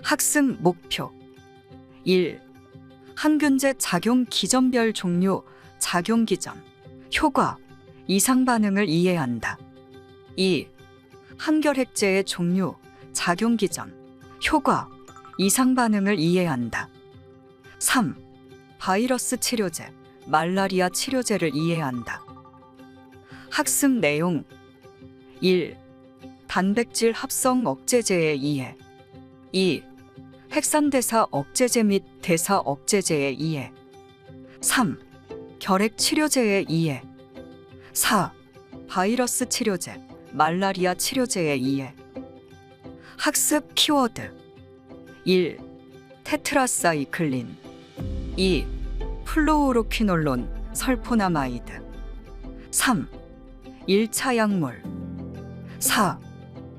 학습 목표 1. 항균제 작용 기전별 종류, 작용 기전, 효과, 이상 반응을 이해한다. 2. 한결핵제의 종류, 작용 기전, 효과, 이상 반응을 이해한다. 3. 바이러스 치료제, 말라리아 치료제를 이해한다. 학습 내용 1. 단백질 합성 억제제의 이해 2. 핵산대사 억제제 및 대사 억제제의 이해 3. 결핵 치료제의 이해 4. 바이러스 치료제, 말라리아 치료제의 이해 학습 키워드 1. 테트라사이클린 2. 플로우로퀴놀론, 설포나마이드 3. 1차 약물 4.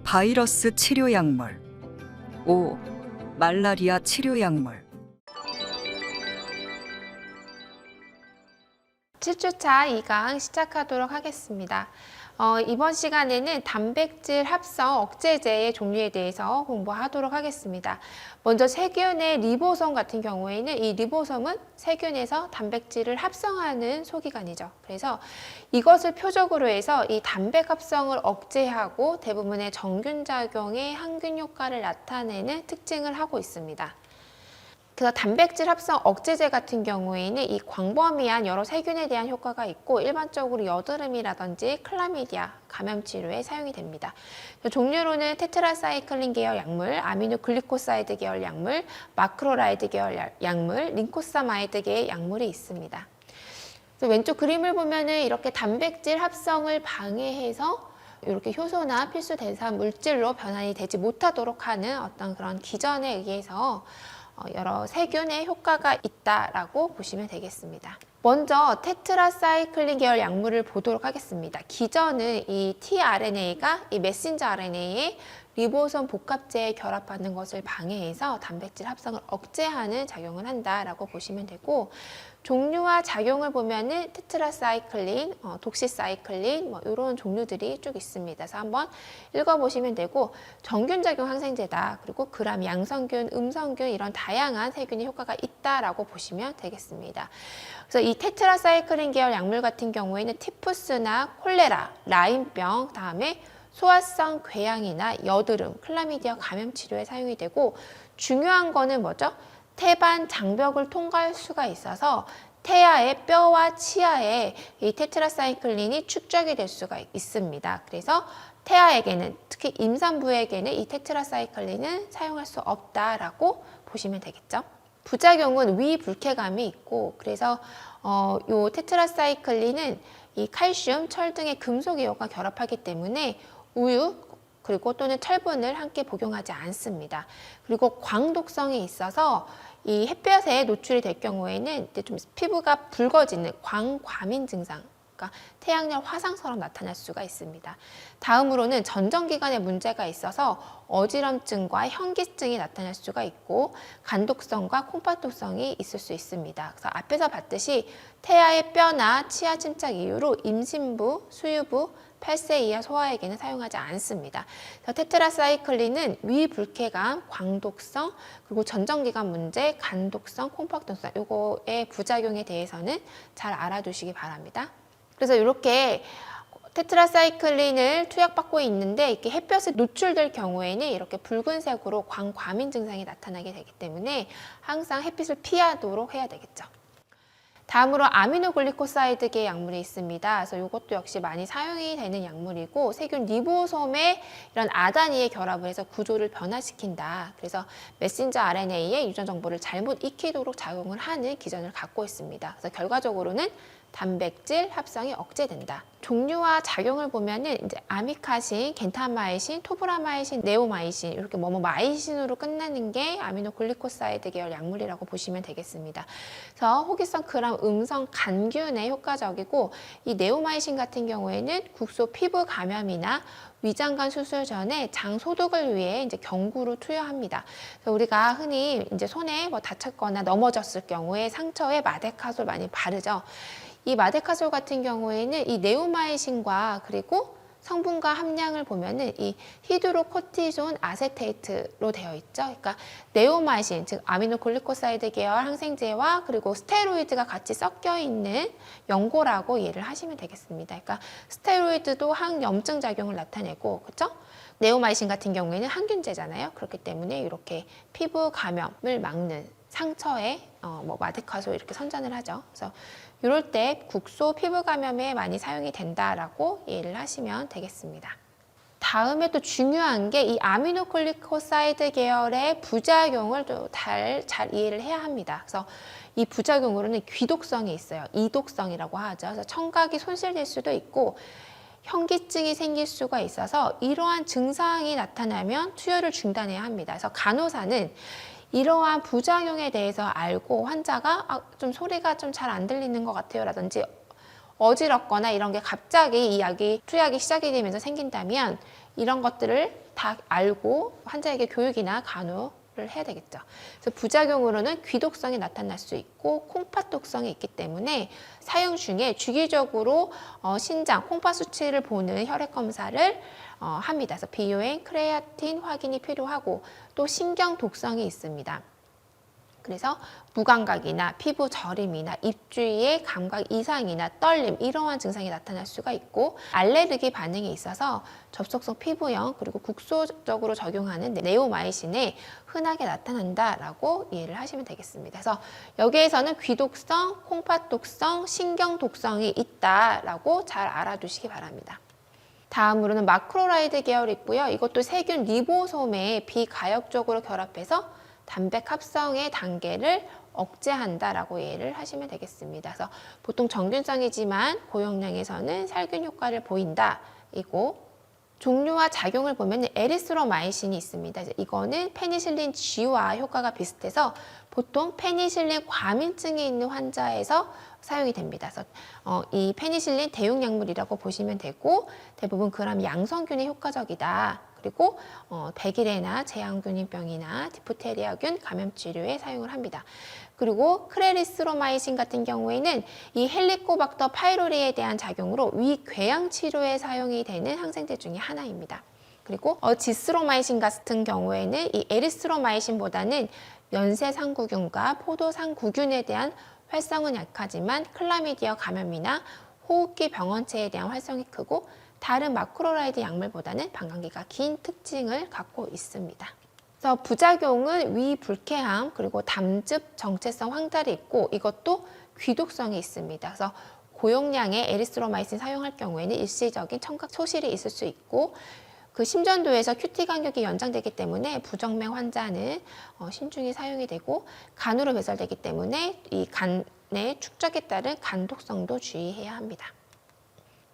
바이러스 치료 약물 5. 말라리아 치료 약물 7주차 2강 시작하도록 하겠습니다. 이번 시간에는 단백질 합성 억제제의 종류에 대해서 공부하도록 하겠습니다. 먼저 세균의 리보솜 같은 경우에는 이 리보솜은 세균에서 단백질을 합성하는 소기관이죠. 그래서 이것을 표적으로 해서 이 단백 합성을 억제하고 대부분의 정균작용의 항균 효과를 나타내는 특징을 하고 있습니다. 그래서 단백질 합성 억제제 같은 경우에는 이 광범위한 여러 세균에 대한 효과가 있고 일반적으로 여드름이라든지 클라미디아 감염 치료에 사용이 됩니다. 종류로는 테트라사이클린 계열 약물, 아미노글리코사이드 계열 약물, 마크로라이드 계열 약물, 링코사마이드 계열 약물이 있습니다. 왼쪽 그림을 보면은 이렇게 단백질 합성을 방해해서 이렇게 효소나 필수 대사 물질로 변환이 되지 못하도록 하는 어떤 그런 기전에 의해서 여러 세균의 효과가 있다라고 보시면 되겠습니다. 먼저 테트라사이클린 계열 약물을 보도록 하겠습니다. 기전은 이 tRNA가 이 메신저 RNA에 리보솜 복합제에 결합하는 것을 방해해서 단백질 합성을 억제하는 작용을 한다라고 보시면 되고, 종류와 작용을 보면은 테트라사이클린, 독시사이클린 이런 종류들이 쭉 있습니다. 그래서 한번 읽어보시면 되고, 정균작용 항생제다. 그리고 그람 양성균, 음성균 이런 다양한 세균의 효과가 있다라고 보시면 되겠습니다. 그래서 이 테트라사이클린 계열 약물 같은 경우에는 티푸스나 콜레라, 라임병, 다음에 소화성 궤양이나 여드름, 클라미디아 감염 치료에 사용이 되고, 중요한 거는 뭐죠? 태반 장벽을 통과할 수가 있어서 태아의 뼈와 치아에 이 테트라사이클린이 축적이 될 수가 있습니다. 그래서 태아에게는, 특히 임산부에게는 이 테트라사이클린은 사용할 수 없다라고 보시면 되겠죠. 부작용은 위 불쾌감이 있고, 그래서 요 테트라사이클린은 이 칼슘, 철 등의 금속 이온과 결합하기 때문에 우유 그리고 또는 철분을 함께 복용하지 않습니다. 그리고 광독성이 있어서 이 햇볕에 노출이 될 경우에는 이제 좀 피부가 붉어지는 광과민 증상, 그러니까 태양열 화상처럼 나타날 수가 있습니다. 다음으로는 전정기관에 문제가 있어서 어지럼증과 현기증이 나타날 수가 있고, 간독성과 콩팥독성이 있을 수 있습니다. 그래서 앞에서 봤듯이 태아의 뼈나 치아 침착 이후로 임신부, 수유부, 8세 이하 소아에게는 사용하지 않습니다. 그래서 테트라사이클린은 위불쾌감, 광독성, 그리고 전정기관 문제, 간독성, 콩팥독성 요거의 부작용에 대해서는 잘 알아두시기 바랍니다. 그래서 이렇게 테트라사이클린을 투약받고 있는데 이렇게 햇볕에 노출될 경우에는 이렇게 붉은색으로 광과민 증상이 나타나게 되기 때문에 항상 햇빛을 피하도록 해야 되겠죠. 다음으로 아미노글리코사이드계 약물이 있습니다. 그래서 이것도 역시 많이 사용이 되는 약물이고, 세균 리보솜에 이런 아다니에 결합을 해서 구조를 변화시킨다. 그래서 메신저 RNA의 유전 정보를 잘못 익히도록 작용을 하는 기전을 갖고 있습니다. 그래서 결과적으로는 단백질 합성이 억제된다. 종류와 작용을 보면은 이제 아미카신, 겐타마이신, 토브라마이신, 네오마이신 이렇게 마이신으로 끝나는 게 아미노글리코사이드 계열 약물이라고 보시면 되겠습니다. 그래서 호기성 그람 음성 간균에 효과적이고, 이 네오마이신 같은 경우에는 국소 피부 감염이나 위장관 수술 전에 장 소독을 위해 이제 경구로 투여합니다. 그래서 우리가 흔히 이제 손에 다쳤거나 넘어졌을 경우에 상처에 마데카솔 많이 바르죠. 이 마데카솔 같은 경우에는 이 네오마이신과 그리고 성분과 함량을 보면은 이 히드로코티존 아세테이트로 되어 있죠. 그러니까 네오마이신, 즉 아미노글리코사이드 계열 항생제와 그리고 스테로이드가 같이 섞여 있는 연고라고 이해를 하시면 되겠습니다. 그러니까 스테로이드도 항염증 작용을 나타내고, 그렇죠? 네오마이신 같은 경우에는 항균제잖아요. 그렇기 때문에 이렇게 피부 감염을 막는 상처에 마데카소 이렇게 선전을 하죠. 그래서 이럴 때 국소 피부 감염에 많이 사용이 된다라고 이해를 하시면 되겠습니다. 다음에 또 중요한 게 이 아미노글리코사이드 계열의 부작용을 또 잘 이해를 해야 합니다. 그래서 이 부작용으로는 귀독성이 있어요. 이독성이라고 하죠. 그래서 청각이 손실될 수도 있고 현기증이 생길 수가 있어서 이러한 증상이 나타나면 투여를 중단해야 합니다. 그래서 간호사는 이러한 부작용에 대해서 알고 환자가 좀 소리가 좀 잘 안 들리는 것 같아요 라든지 어지럽거나 이런 게 갑자기 이 약이 투약이 시작이 되면서 생긴다면 이런 것들을 다 알고 환자에게 교육이나 간호를 해야 되겠죠. 그래서 부작용으로는 귀독성이 나타날 수 있고 콩팥독성이 있기 때문에 사용 중에 주기적으로 신장, 콩팥 수치를 보는 혈액 검사를 합니다. 그래서 비뇨엔, 크레아틴 확인이 필요하고 또 신경 독성이 있습니다. 그래서 무감각이나 피부 저림이나 입주위의 감각 이상이나 떨림 이러한 증상이 나타날 수가 있고 알레르기 반응이 있어서 접촉성 피부염 그리고 국소적으로 적용하는 네오마이신에 흔하게 나타난다라고 이해를 하시면 되겠습니다. 그래서 여기에서는 귀독성, 콩팥독성, 신경독성이 있다라고 잘 알아두시기 바랍니다. 다음으로는 마크로라이드 계열이 있고요. 이것도 세균 리보솜에 비가역적으로 결합해서 단백 합성의 단계를 억제한다라고 이해를 하시면 되겠습니다. 그래서 보통 정균성이지만 고용량에서는 살균 효과를 보인다. 이고 종류와 작용을 보면 에리스로마이신이 있습니다. 이거는 페니실린 G와 효과가 비슷해서 보통 페니실린 과민증이 있는 환자에서 사용이 됩니다. 그래서 이 페니실린 대용약물이라고 보시면 되고 대부분 그람 양성균이 효과적이다. 그리고 백일해나 제왕균인병이나 디프테리아균 감염 치료에 사용을 합니다. 그리고 크레리스로마이신 같은 경우에는 이 헬리코박터 파이로리에 대한 작용으로 위궤양 치료에 사용이 되는 항생제 중에 하나입니다. 그리고 지스로마이신 같은 경우에는 이 에리스로마이신보다는 연쇄상구균과 포도상구균에 대한 활성은 약하지만 클라미디아 감염이나 호흡기 병원체에 대한 활성이 크고 다른 마크로라이드 약물보다는 방광기가 긴 특징을 갖고 있습니다. 그래서 부작용은 위 불쾌함 그리고 담즙 정체성 황달이 있고 이것도 귀독성이 있습니다. 그래서 고용량의 에리스로마이신 사용할 경우에는 일시적인 청각 소실이 있을 수 있고 그 심전도에서 QT 간격이 연장되기 때문에 부정맥 환자는 신중히 사용이 되고 간으로 배설되기 때문에 이 간의 축적에 따른 간독성도 주의해야 합니다.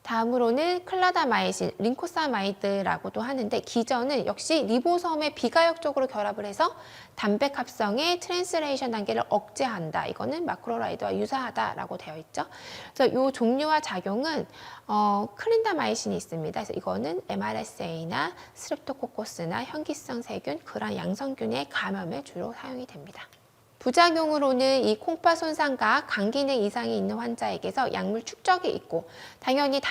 다음으로는 클라다마이신, 링코사마이드라고도 하는데 기전은 역시 리보솜에 비가역적으로 결합을 해서 단백 합성의 트랜스레이션 단계를 억제한다. 이거는 마크로라이드와 유사하다라고 되어 있죠. 그래서 이 종류와 작용은 클린다마이신이 있습니다. 그래서 이거는 MRSA나 스트랩토코커스나 현기성 세균, 그런 양성균의 감염에 주로 사용이 됩니다. 부작용으로는 이 콩팥 손상과 간 기능 이상이 있는 환자에게서 약물 축적이 있고 당연히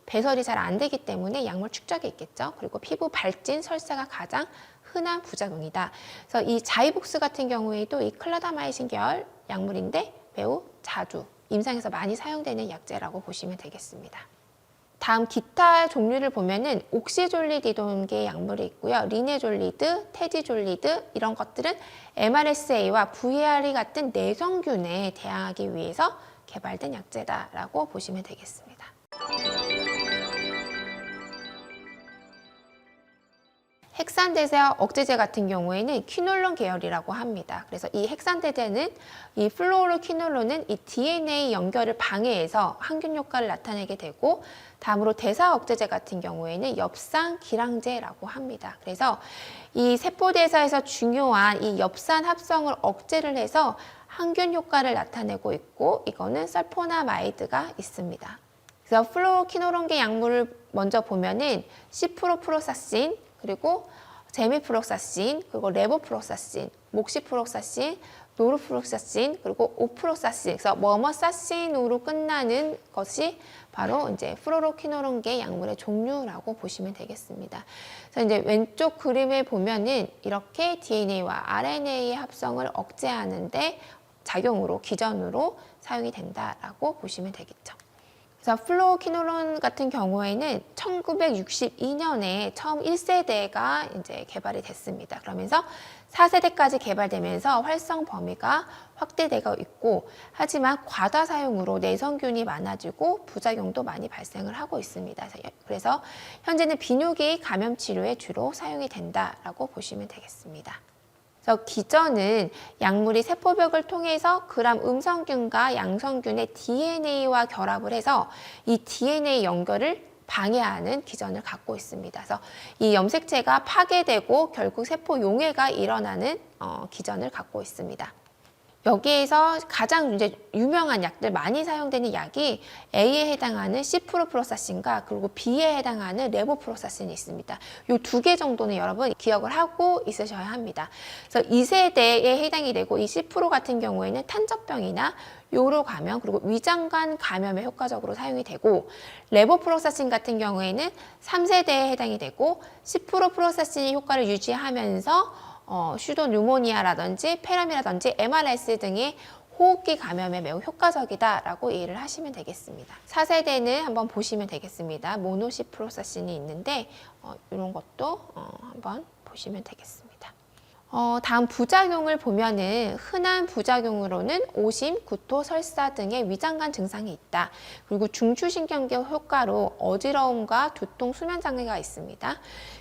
배설이 잘 안 되기 때문에 약물 축적이 있겠죠. 그리고 피부 발진, 설사가 가장 흔한 부작용이다. 그래서 이 자이복스 같은 경우에도 이 클라다마이신 계열 약물인데 매우 자주 임상에서 많이 사용되는 약제라고 보시면 되겠습니다. 다음 기타 종류를 보면은 옥시졸리디돈계 약물이 있고요. 리네졸리드, 테지졸리드 이런 것들은 MRSA와 VRE 같은 내성균에 대항하기 위해서 개발된 약제다라고 보시면 되겠습니다. 핵산대사 억제제 같은 경우에는 퀴놀론 계열이라고 합니다. 그래서 이 핵산대제는 이 플로로퀴놀론은 이 DNA 연결을 방해해서 항균 효과를 나타내게 되고 다음으로 대사 억제제 같은 경우에는 엽산 기량제라고 합니다. 그래서 이 세포대사에서 중요한 이 엽산 합성을 억제를 해서 항균 효과를 나타내고 있고 이거는 설포나마이드가 있습니다. 그래서 플로로퀴놀론계 약물을 먼저 보면은 시프로프로사신 그리고 제미프록사신, 그리고 레보프록사신, 목시프록사신, 노르프록사신, 그리고 오프록사신, 그래서 뭐뭐사신으로 끝나는 것이 바로 이제 플로로퀴노론계 약물의 종류라고 보시면 되겠습니다. 그래서 이제 왼쪽 그림을 보면은 이렇게 DNA와 RNA의 합성을 억제하는데 작용으로, 기전으로 사용이 된다라고 보시면 되겠죠. 그래서 플로로퀴노론 같은 경우에는 1962년에 처음 1세대가 이제 개발이 됐습니다. 그러면서 4세대까지 개발되면서 활성 범위가 확대되고 있고, 하지만 과다 사용으로 내성균이 많아지고 부작용도 많이 발생을 하고 있습니다. 그래서 현재는 비뇨기 감염 치료에 주로 사용이 된다라고 보시면 되겠습니다. 그래서 기전은 약물이 세포벽을 통해서 gram 음성균과 양성균의 DNA와 결합을 해서 이 DNA 연결을 방해하는 기전을 갖고 있습니다. 그래서 이 염색체가 파괴되고 결국 세포 용해가 일어나는 기전을 갖고 있습니다. 여기에서 가장 이제 유명한 약들, 많이 사용되는 약이 A에 해당하는 시프로프로사신과 그리고 B에 해당하는 레보프로사신이 있습니다. 이 두 개 정도는 여러분 기억을 하고 있으셔야 합니다. 그래서 2세대에 해당이 되고, 이 시프로 같은 경우에는 탄저병이나 요로 감염, 그리고 위장관 감염에 효과적으로 사용이 되고, 레보프로사신 같은 경우에는 3세대에 해당이 되고, 시프로프로사신이 효과를 유지하면서 슈도 뉴모니아라든지 폐렴이라든지 MRS 등의 호흡기 감염에 매우 효과적이다라고 이해를 하시면 되겠습니다. 4세대는 한번 보시면 되겠습니다. 모노시프로사신이 있는데 이런 것도 한번 보시면 되겠습니다. 다음 부작용을 보면은 흔한 부작용으로는 오심, 구토, 설사 등의 위장관 증상이 있다. 그리고 중추신경계 효과로 어지러움과 두통, 수면 장애가 있습니다.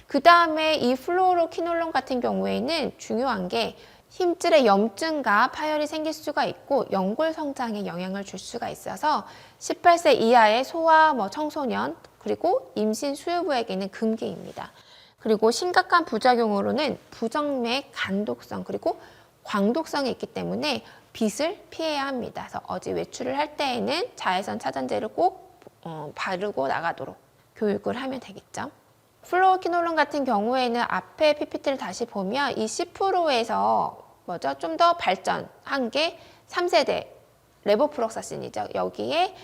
그 다음에 이 플로로퀴놀론 같은 경우에는 중요한 게 힘줄에 염증과 파열이 생길 수가 있고 연골 성장에 영향을 줄 수가 있어서 18세 이하의 소아, 청소년, 그리고 임신 수유부에게는 금기입니다. 그리고 심각한 부작용으로는 부정맥, 간독성, 그리고 광독성이 있기 때문에 빛을 피해야 합니다. 그래서 어디 외출을 할 때에는 자외선 차단제를 꼭 바르고 나가도록 교육을 하면 되겠죠. 플로로퀴놀론 같은 경우에는 앞에 PPT를 다시 보면 이 10%에서 좀 더 발전한 게 3세대 레보프록사신이죠. 여기에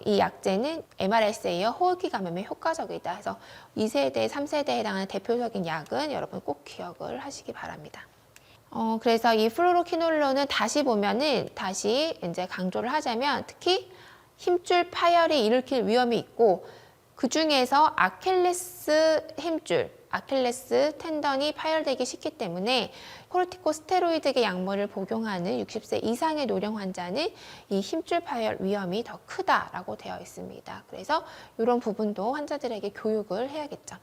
이 약제는 MRSA와 호흡기 감염에 효과적이다. 그래서 2세대, 3세대에 해당하는 대표적인 약은 여러분 꼭 기억을 하시기 바랍니다. 그래서 이 플로로퀴놀론은 다시 보면은 다시 이제 강조를 하자면 특히 힘줄 파열이 일으킬 위험이 있고, 그 중에서 아킬레스 힘줄, 아킬레스 텐던이 파열되기 쉽기 때문에 코르티코스테로이드계 약물을 복용하는 60세 이상의 노령 환자는 이 힘줄 파열 위험이 더 크다라고 되어 있습니다. 그래서 이런 부분도 환자들에게 교육을 해야겠죠.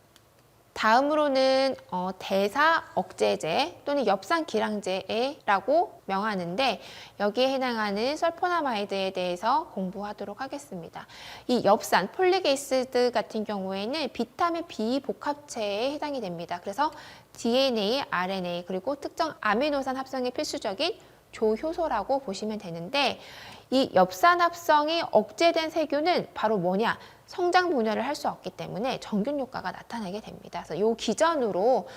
다음으로는 대사 억제제 또는 엽산 기량제라고 명하는데, 여기에 해당하는 설포나마이드에 대해서 공부하도록 하겠습니다. 이 엽산, 폴릭에이시드 같은 경우에는 비타민 B 복합체에 해당이 됩니다. 그래서 DNA, RNA, 그리고 특정 아미노산 합성에 필수적인 조효소라고 보시면 되는데, 이 엽산 합성이 억제된 세균은 바로 뭐냐? 성장 분열을 할 수 없기 때문에 정균 효과가 나타나게 됩니다. 그래서 이 기전으로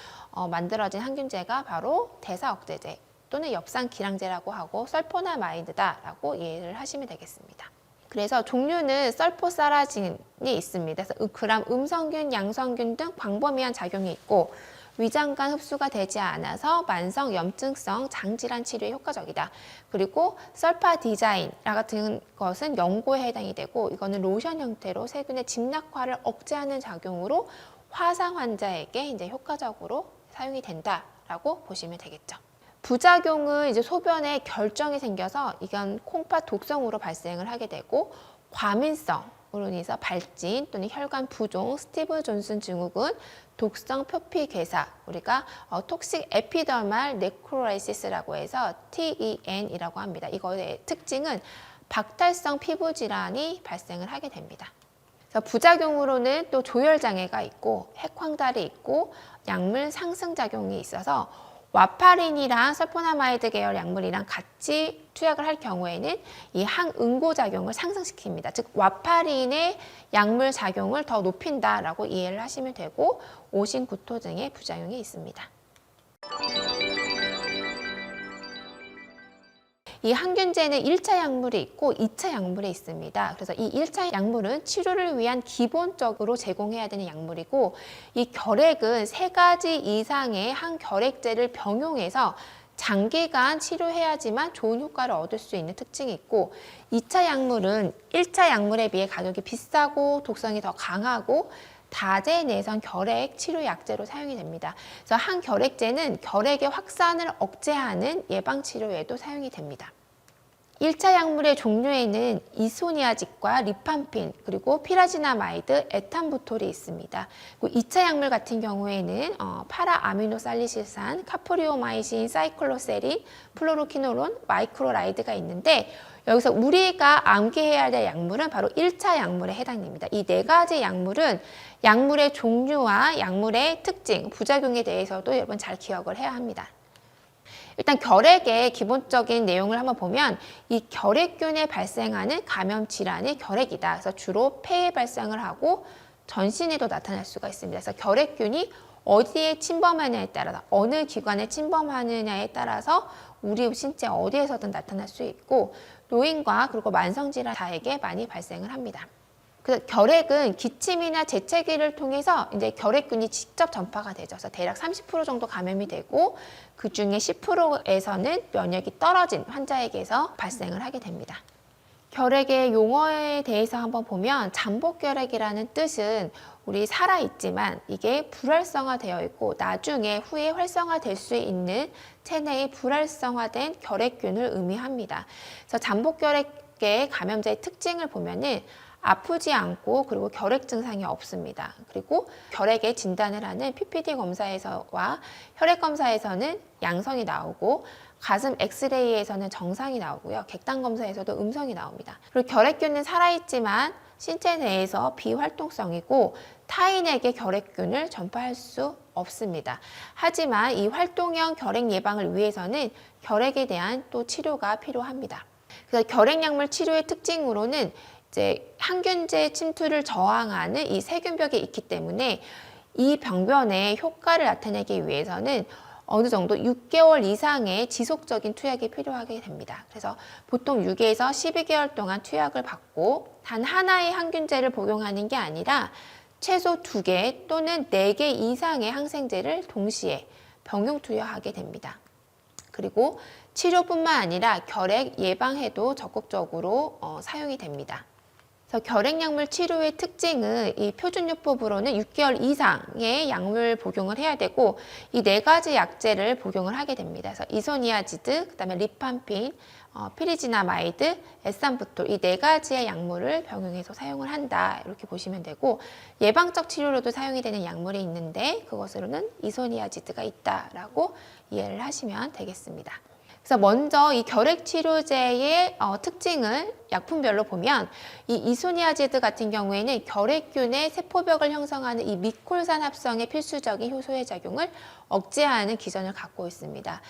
만들어진 항균제가 바로 대사 억제제 또는 엽산 기량제라고 하고 설포나마이드다라고 이해를 하시면 되겠습니다. 그래서 종류는 설포사라진이 있습니다. 그래서 그람 음성균, 양성균 등 광범위한 작용이 있고, 위장관 흡수가 되지 않아서 만성 염증성 장질환 치료에 효과적이다. 그리고 설파디자인 같은 것은 연고에 해당이 되고, 이거는 로션 형태로 세균의 진락화를 억제하는 작용으로 화상 환자에게 이제 효과적으로 사용이 된다라고 보시면 되겠죠. 부작용은 이제 소변에 결정이 생겨서 이건 콩팥 독성으로 발생을 하게 되고, 과민성으로 인해서 발진 또는 혈관 부종, 스티브 존슨 증후군, 독성 표피 괴사, 우리가 톡식 에피더말 네크로라이시스라고 해서 TEN이라고 합니다. 이거의 특징은 박탈성 피부 질환이 발생을 하게 됩니다. 그래서 부작용으로는 또 조혈 장애가 있고, 핵황달이 있고, 약물 상승 작용이 있어서 와파린이랑 설포나마이드 계열 약물이랑 같이 투약을 할 경우에는 이 항응고작용을 상승시킵니다. 즉 와파린의 약물 작용을 더 높인다라고 이해를 하시면 되고 오심, 구토 등의 부작용이 있습니다. 이 항균제는 1차 약물이 있고 2차 약물이 있습니다. 그래서 이 1차 약물은 치료를 위한 기본적으로 제공해야 되는 약물이고 이 결핵은 3가지 이상의 항결핵제를 병용해서 장기간 치료해야지만 좋은 효과를 얻을 수 있는 특징이 있고 2차 약물은 1차 약물에 비해 가격이 비싸고 독성이 더 강하고 다제 내성 결핵 치료 약제로 사용이 됩니다. 그래서 항결핵제는 결핵의 확산을 억제하는 예방 치료에도 사용이 됩니다. 1차 약물의 종류에는 이소니아젟과 리팜핀, 그리고 피라지나마이드, 에탄부톨이 있습니다. 그리고 2차 약물 같은 경우에는 파라아미노살리실산, 카프리오마이신, 사이클로세린, 플로로키노론, 마이크로라이드가 있는데 여기서 우리가 암기해야 될 약물은 바로 1차 약물에 해당됩니다. 이 4가지 약물은 약물의 종류와 약물의 특징, 부작용에 대해서도 여러분 잘 기억을 해야 합니다. 일단 결핵의 기본적인 내용을 한번 보면 이 결핵균에 발생하는 감염 질환이 결핵이다. 그래서 주로 폐에 발생을 하고 전신에도 나타날 수가 있습니다. 그래서 결핵균이 어디에 침범하느냐에 따라서 어느 기관에 침범하느냐에 따라서 우리 신체 어디에서든 나타날 수 있고 노인과 그리고 만성질환자에게 많이 발생을 합니다. 그래서 결핵은 기침이나 재채기를 통해서 이제 결핵균이 직접 전파가 되죠. 그래서 대략 30% 정도 감염이 되고 그 중에 10%에서는 면역이 떨어진 환자에게서 발생을 하게 됩니다. 결핵의 용어에 대해서 한번 보면 잠복결핵이라는 뜻은 우리 살아있지만 이게 불활성화되어 있고 나중에 후에 활성화될 수 있는 체내의 불활성화된 결핵균을 의미합니다. 그래서 잠복결핵의 감염자의 특징을 보면은 아프지 않고 그리고 결핵 증상이 없습니다. 그리고 결핵의 진단을 하는 PPD 검사에서와 혈액 검사에서는 양성이 나오고 가슴 엑스레이에서는 정상이 나오고요. 객단 검사에서도 음성이 나옵니다. 그리고 결핵균은 살아있지만 신체 내에서 비활동성이고 타인에게 결핵균을 전파할 수 없습니다. 하지만 이 활동형 결핵 예방을 위해서는 결핵에 대한 또 치료가 필요합니다. 그래서 결핵약물 치료의 특징으로는 이제 항균제 침투를 저항하는 이 세균벽이 있기 때문에 이 병변의 효과를 나타내기 위해서는 어느 정도 6개월 이상의 지속적인 투약이 필요하게 됩니다. 그래서 보통 6에서 12개월 동안 투약을 받고 단 하나의 항균제를 복용하는 게 아니라 최소 2개 또는 4개 이상의 항생제를 동시에 병용 투여하게 됩니다. 그리고 치료뿐만 아니라 결핵 예방에도 적극적으로 사용이 됩니다. 그래서 결핵약물 치료의 특징은 이 표준요법으로는 6개월 이상의 약물 복용을 해야 되고 이 4가지 약제를 복용을 하게 됩니다. 그래서 이소니아지드, 그다음에 리팜핀, 피리지나마이드, 에산부톨 이 4가지의 약물을 병용해서 사용을 한다. 이렇게 보시면 되고 예방적 치료로도 사용이 되는 약물이 있는데 그것으로는 이소니아지드가 있다라고 이해를 하시면 되겠습니다. 그래서 먼저 이 결핵치료제의 특징을 약품별로 보면 이 이소니아지드 같은 경우에는 결핵균의 세포벽을 형성하는 이 미콜산 합성의 필수적인 효소의 작용을 억제하는 기전을 갖고 있습니다.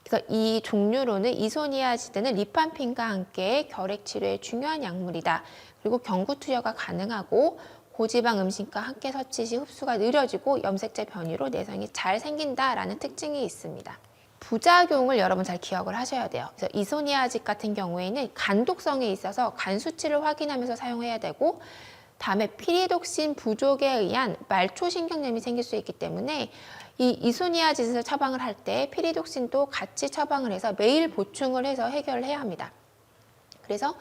그래서 이 종류로는 이소니아지드는 리팜핀과 함께 결핵치료에 중요한 약물이다. 그리고 경구 투여가 가능하고 고지방 음식과 함께 섭취 시 흡수가 느려지고 염색체 변이로 내성이 잘 생긴다라는 특징이 있습니다. 부작용을 여러분 잘 기억을 하셔야 돼요. 그래서 이소니아직 같은 경우에는 간독성이 있어서 간 수치를 확인하면서 사용해야 되고 다음에 피리독신 부족에 의한 말초신경염이 생길 수 있기 때문에 이 이소니아짓을 처방을 할 때 피리독신도 같이 처방을 해서 매일 보충을 해서 해결을 해야 합니다. 그래서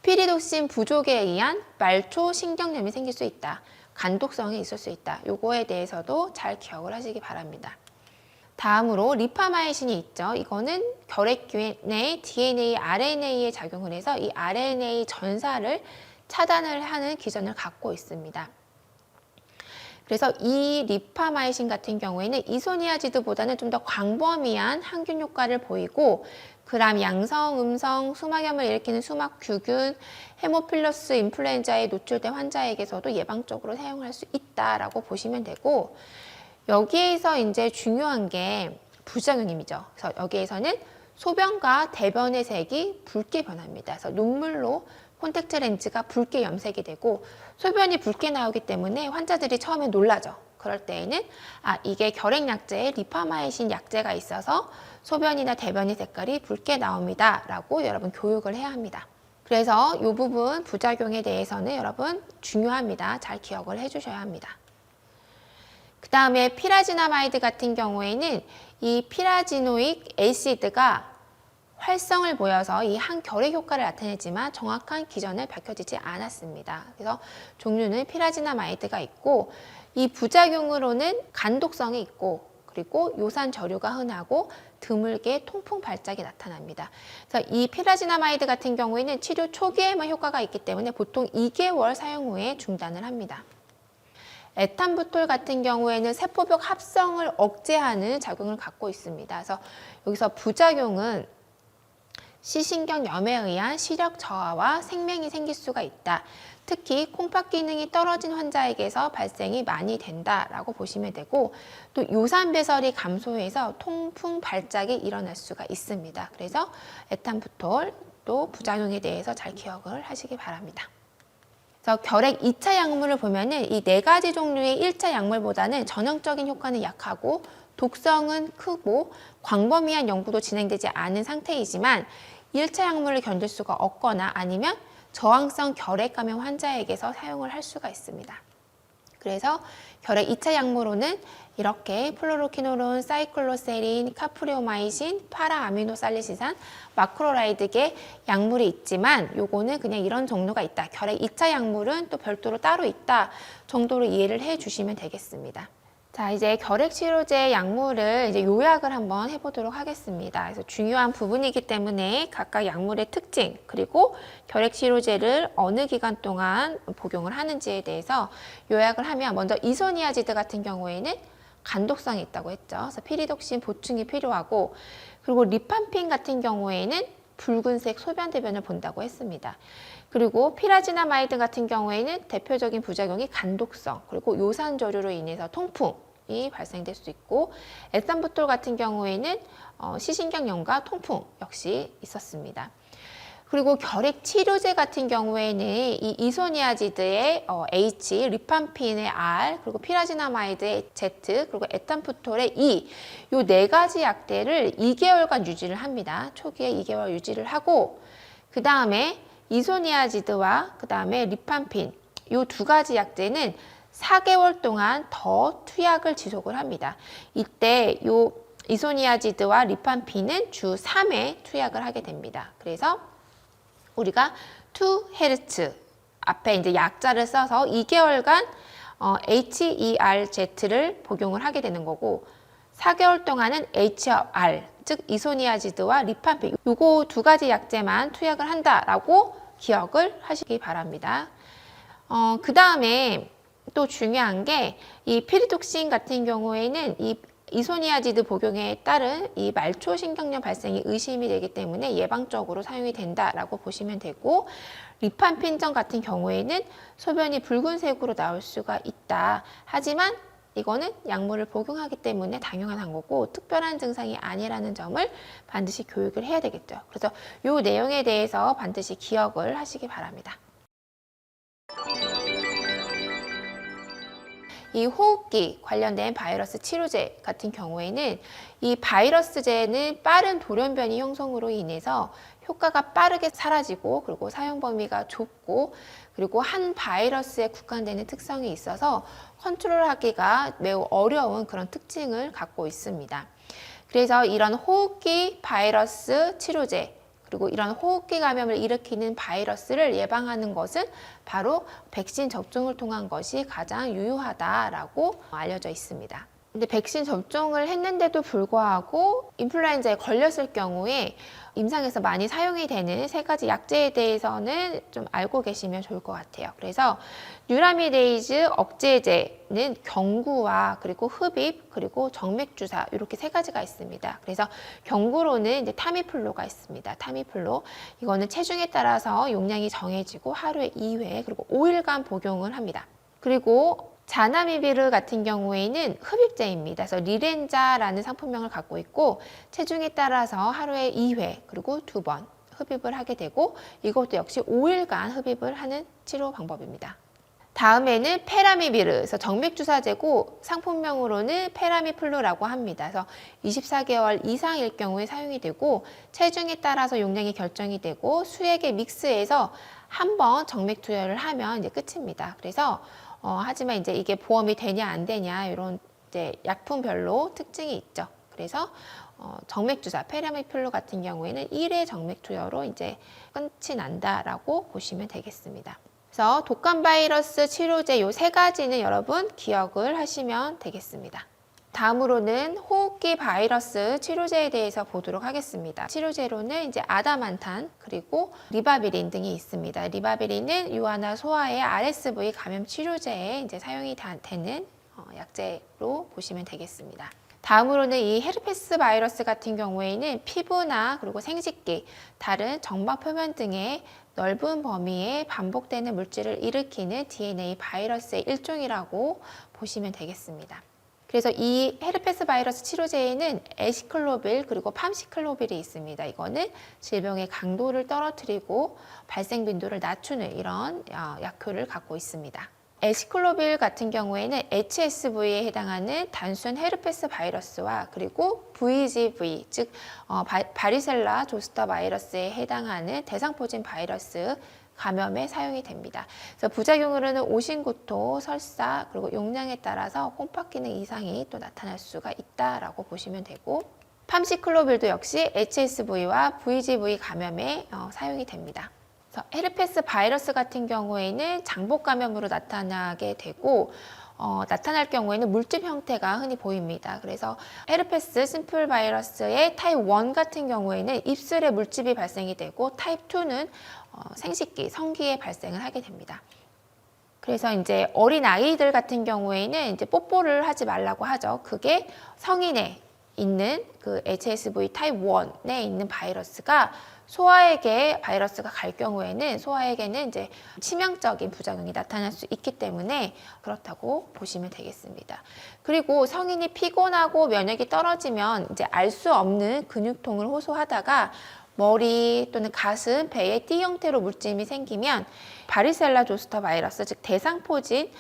피리독신 부족에 의한 말초신경염이 생길 수 있다. 간독성이 있을 수 있다. 요거에 대해서도 잘 기억을 하시기 바랍니다. 다음으로 리파마이신이 있죠. 이거는 결핵균의 DNA, RNA에 작용을 해서 이 RNA 전사를 차단을 하는 기전을 갖고 있습니다. 그래서 이 리파마이신 같은 경우에는 이소니아지드보다는 좀 더 광범위한 항균 효과를 보이고 gram 양성, 음성, 수막염을 일으키는 수막규균, 헤모필러스 인플루엔자에 노출된 환자에게서도 예방적으로 사용할 수 있다라고 보시면 되고 여기에서 이제 중요한 게 부작용이죠. 그래서 여기에서는 소변과 대변의 색이 붉게 변합니다. 그래서 눈물로 콘택트 렌즈가 붉게 염색이 되고 소변이 붉게 나오기 때문에 환자들이 처음에 놀라죠. 그럴 때에는 이게 결핵 약제에 리파마이신 약제가 있어서 소변이나 대변의 색깔이 붉게 나옵니다 라고 여러분 교육을 해야 합니다. 그래서 이 부분 부작용에 대해서는 여러분 중요합니다. 잘 기억을 해주셔야 합니다. 그 다음에 피라지나마이드 같은 경우에는 이 피라지노익 애시드가 활성을 보여서 이 항결핵 효과를 나타내지만 정확한 기전을 밝혀지지 않았습니다. 그래서 종류는 피라지나마이드가 있고 이 부작용으로는 간독성이 있고 그리고 요산 저류가 흔하고 드물게 통풍 발작이 나타납니다. 그래서 이 피라지나마이드 같은 경우에는 치료 초기에만 효과가 있기 때문에 보통 2개월 사용 후에 중단을 합니다. 에탄부톨 같은 경우에는 세포벽 합성을 억제하는 작용을 갖고 있습니다. 그래서 여기서 부작용은 시신경염에 의한 시력 저하와 생명이 생길 수가 있다. 특히 콩팥 기능이 떨어진 환자에게서 발생이 많이 된다라고 보시면 되고 또 요산 배설이 감소해서 통풍 발작이 일어날 수가 있습니다. 그래서 에탄부톨 또 부작용에 대해서 잘 기억을 하시기 바랍니다. 그래서 결핵 2차 약물을 보면은 이 4가지 종류의 1차 약물보다는 전형적인 효과는 약하고 독성은 크고 광범위한 연구도 진행되지 않은 상태이지만 1차 약물을 견딜 수가 없거나 아니면 저항성 결핵 감염 환자에게서 사용을 할 수가 있습니다. 그래서 결핵 2차 약물로는 이렇게 플로로키노론, 사이클로세린, 카프리오마이신, 파라아미노살리시산, 마크로라이드계 약물이 있지만 요거는 그냥 이런 종류가 있다. 결핵 2차 약물은 또 별도로 따로 있다 정도로 이해를 해 주시면 되겠습니다. 자, 이제 결핵 치료제 약물을 이제 요약을 한번 해보도록 하겠습니다. 그래서 중요한 부분이기 때문에 각각 약물의 특징 그리고 결핵 치료제를 어느 기간 동안 복용을 하는지에 대해서 요약을 하면 먼저 이소니아지드 같은 경우에는 간독성이 있다고 했죠. 그래서 피리독신 보충이 필요하고 그리고 리판핀 같은 경우에는 붉은색 소변 대변을 본다고 했습니다. 그리고 피라지나마이드 같은 경우에는 대표적인 부작용이 간독성 그리고 요산 저류로 인해서 통풍이 발생될 수 있고 에탄부톨 같은 경우에는 시신경염과 통풍 역시 있었습니다. 그리고 결핵 치료제 같은 경우에는 이 이소니아지드의 H, 리판핀의 R, 그리고 피라지나마이드의 Z, 그리고 에탄푸톨의 E 요 4가지 약대를 2개월간 유지를 합니다. 초기에 2개월 유지를 하고 그 다음에 이소니아지드와 그 다음에 리판핀 이 2가지 약제는 4개월 동안 더 투약을 지속을 합니다. 이때 요 이소니아지드와 리판핀은 주 3회 투약을 하게 됩니다. 그래서 우리가 2Hz 앞에 이제 약자를 써서 2개월간 HERZ를 복용을 하게 되는 거고 4개월 동안은 HR 즉 이소니아지드와 리판핀 요거 2가지 약제만 투약을 한다라고 기억을 하시기 바랍니다. 그 다음에 또 중요한 게 이 피리독신 같은 경우에는 이 이소니아지드 복용에 따른 이 말초 신경염 발생이 의심이 되기 때문에 예방적으로 사용이 된다라고 보시면 되고 리판핀전 같은 경우에는 소변이 붉은색으로 나올 수가 있다. 하지만 이거는 약물을 복용하기 때문에 당연한 거고 특별한 증상이 아니라는 점을 반드시 교육을 해야 되겠죠. 그래서 이 내용에 대해서 반드시 기억을 하시기 바랍니다. 이 호흡기 관련된 바이러스 치료제 같은 경우에는 이 바이러스제는 빠른 돌연변이 형성으로 인해서 효과가 빠르게 사라지고 그리고 사용 범위가 좁고 그리고 한 바이러스에 국한되는 특성이 있어서 컨트롤하기가 매우 어려운 그런 특징을 갖고 있습니다. 그래서 이런 호흡기 바이러스 치료제 그리고 이런 호흡기 감염을 일으키는 바이러스를 예방하는 것은 바로 백신 접종을 통한 것이 가장 유효하다라고 알려져 있습니다. 근데 백신 접종을 했는데도 불구하고 인플루엔자에 걸렸을 경우에 임상에서 많이 사용이 되는 3가지 약제에 대해서는 좀 알고 계시면 좋을 것 같아요. 그래서 뉴라미데이즈 억제제는 경구와 그리고 흡입 그리고 정맥주사 이렇게 3가지가 있습니다. 그래서 경구로는 이제 타미플로가 있습니다. 타미플로 이거는 체중에 따라서 용량이 정해지고 하루에 2회 그리고 5일간 복용을 합니다. 그리고 자나미비르 같은 경우에는 흡입제입니다. 그래서 리렌자라는 상품명을 갖고 있고 체중에 따라서 하루에 2회 그리고 2번 흡입을 하게 되고 이것도 역시 5일간 흡입을 하는 치료 방법입니다. 다음에는 페라미비르, 그래서 정맥주사제고 상품명으로는 페라미플루라고 합니다. 그래서 24개월 이상일 경우에 사용이 되고 체중에 따라서 용량이 결정이 되고 수액에 믹스해서 한 번 정맥 투여를 하면 이제 끝입니다. 그래서 하지만 이제 이게 보험이 되냐 안 되냐 이런 이제 약품별로 특징이 있죠. 그래서 정맥주사 페라미플루 같은 경우에는 1회 정맥 투여로 이제 끝이 난다라고 보시면 되겠습니다. 그래서 독감 바이러스 치료제 요 세 가지는 여러분 기억을 하시면 되겠습니다. 다음으로는 호흡기 바이러스 치료제에 대해서 보도록 하겠습니다. 치료제로는 이제 아다만탄 그리고 리바비린 등이 있습니다. 리바비린은 유아나 소아의 RSV 감염 치료제에 이제 사용이 되는 약제로 보시면 되겠습니다. 다음으로는 이 헤르페스 바이러스 같은 경우에는 피부나 그리고 생식기, 다른 점막 표면 등의 넓은 범위에 반복되는 물질을 일으키는 DNA 바이러스의 일종이라고 보시면 되겠습니다. 그래서 이 헤르페스 바이러스 치료제에는 에시클로빌 그리고 팜시클로빌이 있습니다. 이거는 질병의 강도를 떨어뜨리고 발생 빈도를 낮추는 이런 약효를 갖고 있습니다. 에시클로빌 같은 경우에는 HSV에 해당하는 단순 헤르페스 바이러스와 그리고 VGV, 즉 바리셀라 조스터 바이러스에 해당하는 대상포진 바이러스 감염에 사용이 됩니다. 그래서 부작용으로는 오심구토, 설사, 그리고 용량에 따라서 콩팥 기능 이상이 또 나타날 수가 있다라고 보시면 되고 팜시클로빌도 역시 HSV와 VGV 감염에 사용이 됩니다. 헤르페스 바이러스 같은 경우에는 장복 감염으로 나타나게 되고 나타날 경우에는 물집 형태가 흔히 보입니다. 그래서 헤르페스 심플 바이러스의 타입 1 같은 경우에는 입술에 물집이 발생이 되고 타입 2는 생식기, 성기에 발생을 하게 됩니다. 그래서 이제 어린 아이들 같은 경우에는 이제 뽀뽀를 하지 말라고 하죠. 그게 성인에 있는 그 HSV 타입 1에 있는 바이러스가 소아에게 바이러스가 갈 경우에는 소아에게는 이제 치명적인 부작용이 나타날 수 있기 때문에 그렇다고 보시면 되겠습니다. 그리고 성인이 피곤하고 면역이 떨어지면 이제 알 수 없는 근육통을 호소하다가 머리 또는 가슴, 배에 띠 형태로 물짐이 생기면 바리셀라 조스터 바이러스, 즉 대상포진을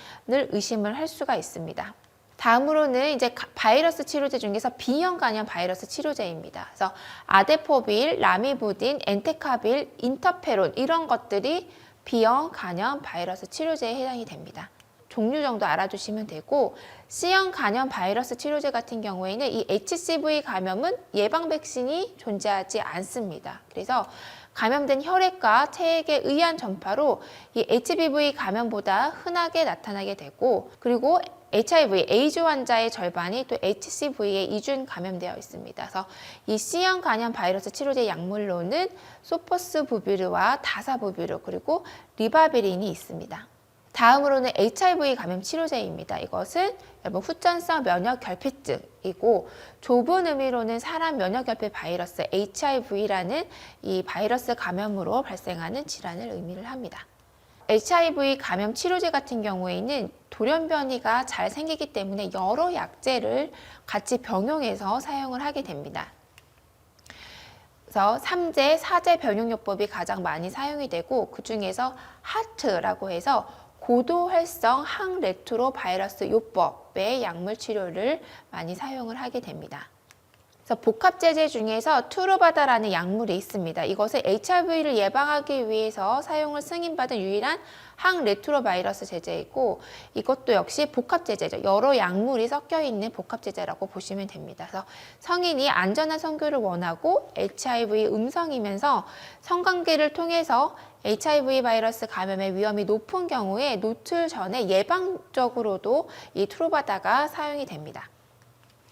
의심을 할 수가 있습니다. 다음으로는 이제 바이러스 치료제 중에서 B형 간염 바이러스 치료제입니다. 그래서 아데포빌, 라미부딘, 엔테카빌, 인터페론 이런 것들이 B형 간염 바이러스 치료제에 해당이 됩니다. 종류 정도 알아두시면 되고 C형 간염 바이러스 치료제 같은 경우에는 이 HCV 감염은 예방 백신이 존재하지 않습니다. 그래서 감염된 혈액과 체액에 의한 전파로 이 HBV 감염보다 흔하게 나타나게 되고 그리고 HIV, 에이즈 환자의 절반이 또 HCV에 이중 감염되어 있습니다. 그래서 이 C형 간염 바이러스 치료제 약물로는 소포스부비르와 다사부비르 그리고 리바비린이 있습니다. 다음으로는 HIV 감염 치료제입니다. 이것은 여러분 후천성 면역 결핍증이고 좁은 의미로는 사람 면역 결핍 바이러스 HIV라는 이 바이러스 감염으로 발생하는 질환을 의미를 합니다. HIV 감염 치료제 같은 경우에는 돌연변이가 잘 생기기 때문에 여러 약제를 같이 병용해서 사용을 하게 됩니다. 그래서 3제, 4제 병용요법이 가장 많이 사용이 되고 그 중에서 하트라고 해서 고도활성 항레트로 바이러스 요법의 약물 치료를 많이 사용을 하게 됩니다. 그래서 복합제제 중에서 투르바다라는 약물이 있습니다. 이것은 HIV를 예방하기 위해서 사용을 승인받은 유일한 항레트로바이러스 제제이고 이것도 역시 복합제제죠. 여러 약물이 섞여 있는 복합제제라고 보시면 됩니다. 그래서 성인이 안전한 성교를 원하고 HIV 음성이면서 성관계를 통해서 HIV 바이러스 감염의 위험이 높은 경우에 노출 전에 예방적으로도 이 투르바다가 사용이 됩니다.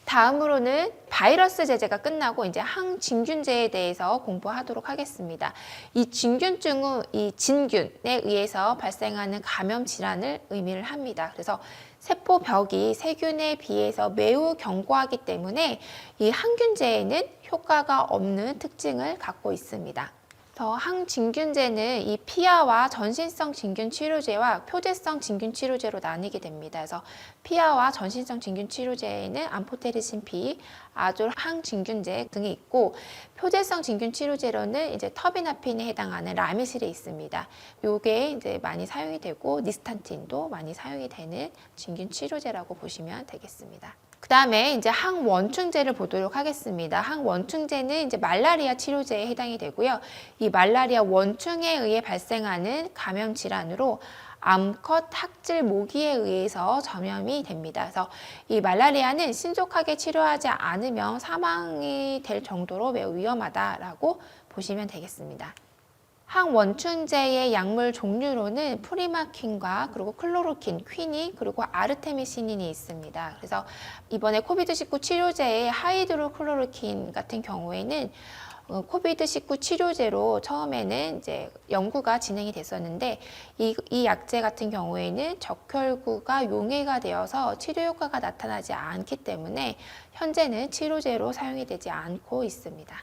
다음으로는 바이러스 제제가 끝나고 이제 항진균제에 대해서 공부하도록 하겠습니다. 이 진균증은 이 진균에 의해서 발생하는 감염 질환을 의미를 합니다. 그래서 세포벽이 세균에 비해서 매우 견고하기 때문에 이 항균제에는 효과가 없는 특징을 갖고 있습니다. 그래서 항진균제는 이 피하와 전신성 진균 치료제와 표재성 진균 치료제로 나뉘게 됩니다. 그래서 피하와 전신성 진균 치료제에는 암포테리신 B, 아졸 항진균제 등이 있고, 표재성 진균 치료제로는 이제 터비나핀에 해당하는 라미실이 있습니다. 요게 이제 많이 사용이 되고 니스탄틴도 많이 사용이 되는 진균 치료제라고 보시면 되겠습니다. 그 다음에 이제 항원충제를 보도록 하겠습니다. 항원충제는 이제 말라리아 치료제에 해당이 되고요. 이 말라리아 원충에 의해 발생하는 감염 질환으로 암컷 학질 모기에 의해서 전염이 됩니다. 그래서 이 말라리아는 신속하게 치료하지 않으면 사망이 될 정도로 매우 위험하다라고 보시면 되겠습니다. 항원충제의 약물 종류로는 프리마킨과 그리고 클로로킨, 퀴닌, 그리고 아르테미시닌이 있습니다. 그래서 이번에 코비드-19 치료제의 하이드로클로로킨 같은 경우에는 코비드-19 치료제로 처음에는 이제 연구가 진행이 됐었는데 이 약제 같은 경우에는 적혈구가 용해가 되어서 치료 효과가 나타나지 않기 때문에 현재는 치료제로 사용이 되지 않고 있습니다.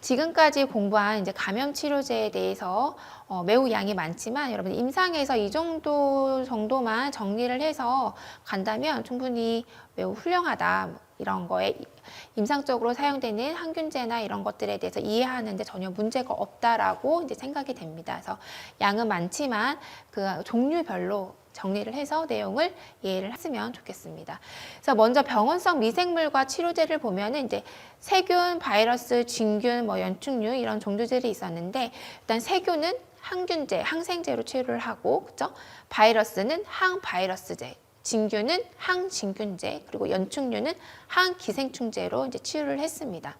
지금까지 공부한 이제 감염 치료제에 대해서 매우 양이 많지만 여러분 임상에서 이 정도만 정리를 해서 간다면 충분히 매우 훌륭하다. 이런 거에 임상적으로 사용되는 항균제나 이런 것들에 대해서 이해하는데 전혀 문제가 없다라고 이제 생각이 됩니다. 그래서 양은 많지만 그 종류별로 정리를 해서 내용을 이해를 했으면 좋겠습니다. 그래서 먼저 병원성 미생물과 치료제를 보면은 이제 세균, 바이러스, 진균, 연충류 이런 종류들이 있었는데 일단 세균은 항균제, 항생제로 치료를 하고, 그죠? 바이러스는 항바이러스제, 진균은 항진균제, 그리고 연충류는 항기생충제로 이제 치료를 했습니다.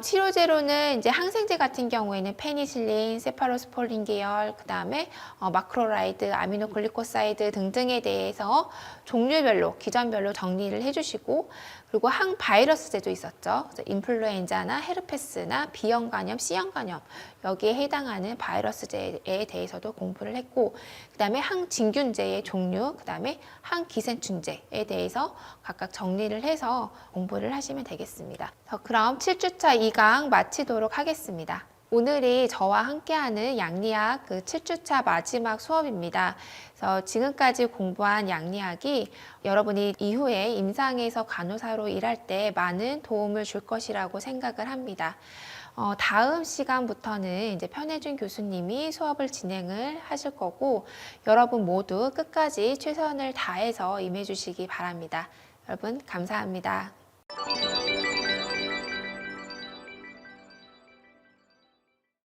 치료제로는 이제 항생제 같은 경우에는 페니실린, 세파로스폴린 계열, 그 다음에 마크로라이드, 아미노글리코사이드 등등에 대해서 종류별로, 기전별로 정리를 해주시고, 그리고 항바이러스제도 있었죠. 그래서 인플루엔자나 헤르페스나 B형 간염, C형 간염 여기에 해당하는 바이러스제에 대해서도 공부를 했고, 그 다음에 항진균제의 종류, 그 다음에 항기생충제에 대해서 각각 정리를 해서 공부를 하시면 되겠습니다. 그럼 7주차 2강 마치도록 하겠습니다. 오늘이 저와 함께하는 양리학 7주차 마지막 수업입니다. 그래서 지금까지 공부한 양리학이 여러분이 이후에 임상에서 간호사로 일할 때 많은 도움을 줄 것이라고 생각을 합니다. 다음 시간부터는 이제 편혜준 교수님이 수업을 진행을 하실 거고, 여러분 모두 끝까지 최선을 다해서 임해 주시기 바랍니다. 여러분 감사합니다.